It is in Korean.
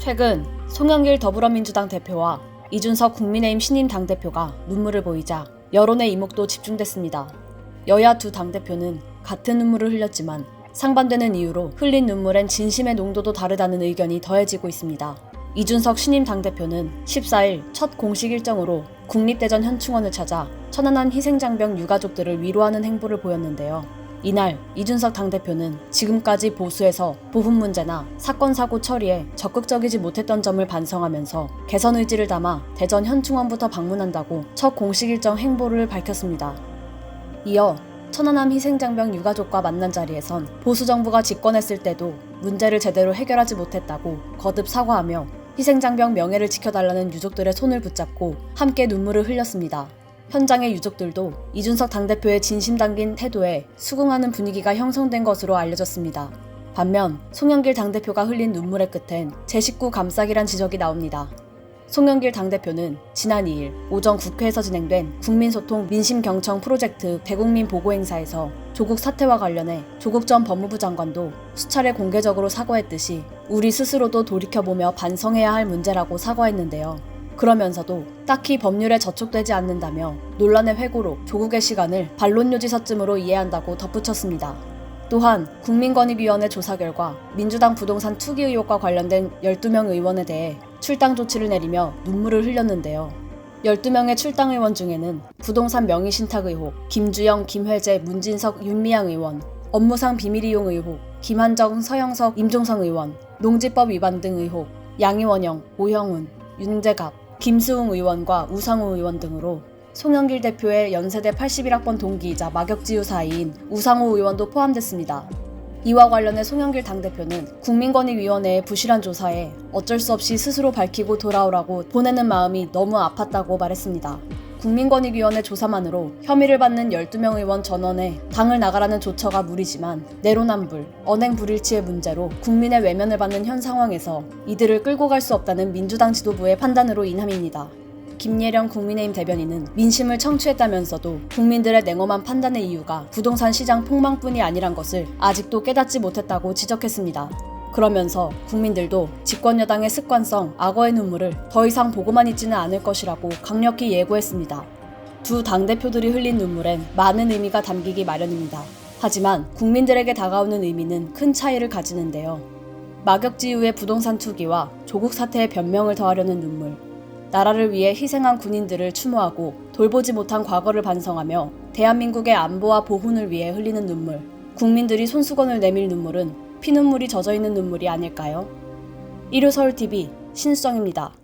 최근 송영길 더불어민주당 대표와 이준석 국민의힘 신임 당대표가 눈물을 보이자 여론의 이목도 집중됐습니다. 여야 두 당대표는 같은 눈물을 흘렸지만 상반되는 이유로 흘린 눈물엔 진심의 농도도 다르다는 의견이 더해지고 있습니다. 이준석 신임 당대표는 14일 첫 공식 일정으로 국립대전 현충원을 찾아 천안함 희생장병 유가족들을 위로하는 행보를 보였는데요. 이날 이준석 당대표는 지금까지 보수에서 보훈 문제나 사건 사고 처리에 적극적이지 못했던 점을 반성하면서 개선 의지를 담아 대전 현충원부터 방문한다고 첫 공식 일정 행보를 밝혔습니다. 이어 천안함 희생장병 유가족과 만난 자리에선 보수 정부가 집권했을 때도 문제를 제대로 해결하지 못했다고 거듭 사과하며 희생장병 명예를 지켜달라는 유족들의 손을 붙잡고 함께 눈물을 흘렸습니다. 현장의 유족들도 이준석 당대표의 진심 담긴 태도에 수긍하는 분위기가 형성된 것으로 알려졌습니다. 반면 송영길 당대표가 흘린 눈물의 끝엔 제 식구 감싸기란 지적이 나옵니다. 송영길 당대표는 지난 2일 오전 국회에서 진행된 국민소통 민심경청 프로젝트 대국민 보고행사에서 조국 사태와 관련해 조국 전 법무부 장관도 수차례 공개적으로 사과했듯이 우리 스스로도 돌이켜보며 반성해야 할 문제라고 사과했는데요. 그러면서도 딱히 법률에 저촉되지 않는다며 논란의 회고로 조국의 시간을 반론요지서쯤으로 이해한다고 덧붙였습니다. 또한 국민권익위원회 조사 결과 민주당 부동산 투기 의혹과 관련된 12명 의원에 대해 출당 조치를 내리며 눈물을 흘렸는데요. 12명의 출당 의원 중에는 부동산 명의신탁 의혹, 김주영, 김회재, 문진석, 윤미향 의원, 업무상 비밀이용 의혹, 김한정, 서영석, 임종성 의원, 농지법 위반 등 의혹, 양이원영, 오형훈, 윤재갑, 김수웅 의원과 우상호 의원 등으로 송영길 대표의 연세대 81학번 동기이자 마격지우 사이인 우상호 의원도 포함됐습니다. 이와 관련해 송영길 당대표는 국민권익위원회의 부실한 조사에 어쩔 수 없이 스스로 밝히고 돌아오라고 보내는 마음이 너무 아팠다고 말했습니다. 국민권익위원회 조사만으로 혐의를 받는 12명 의원 전원에 당을 나가라는 조처가 무리지만 내로남불, 언행 불일치의 문제로 국민의 외면을 받는 현 상황에서 이들을 끌고 갈 수 없다는 민주당 지도부의 판단으로 인함입니다. 김예령 국민의힘 대변인은 민심을 청취했다면서도 국민들의 냉엄한 판단의 이유가 부동산 시장 폭망뿐이 아니란 것을 아직도 깨닫지 못했다고 지적했습니다. 그러면서 국민들도 집권 여당의 습관성 악어의 눈물을 더 이상 보고만 있지는 않을 것이라고 강력히 예고했습니다. 두 당대표들이 흘린 눈물엔 많은 의미가 담기기 마련입니다. 하지만 국민들에게 다가오는 의미는 큰 차이를 가지는데요. 마격지우의 부동산 투기와 조국 사태의 변명을 더하려는 눈물, 나라를 위해 희생한 군인들을 추모하고 돌보지 못한 과거를 반성하며 대한민국의 안보와 보훈을 위해 흘리는 눈물, 국민들이 손수건을 내밀 눈물은 피눈물이 젖어있는 눈물이 아닐까요? 1호 서울TV 신수정입니다.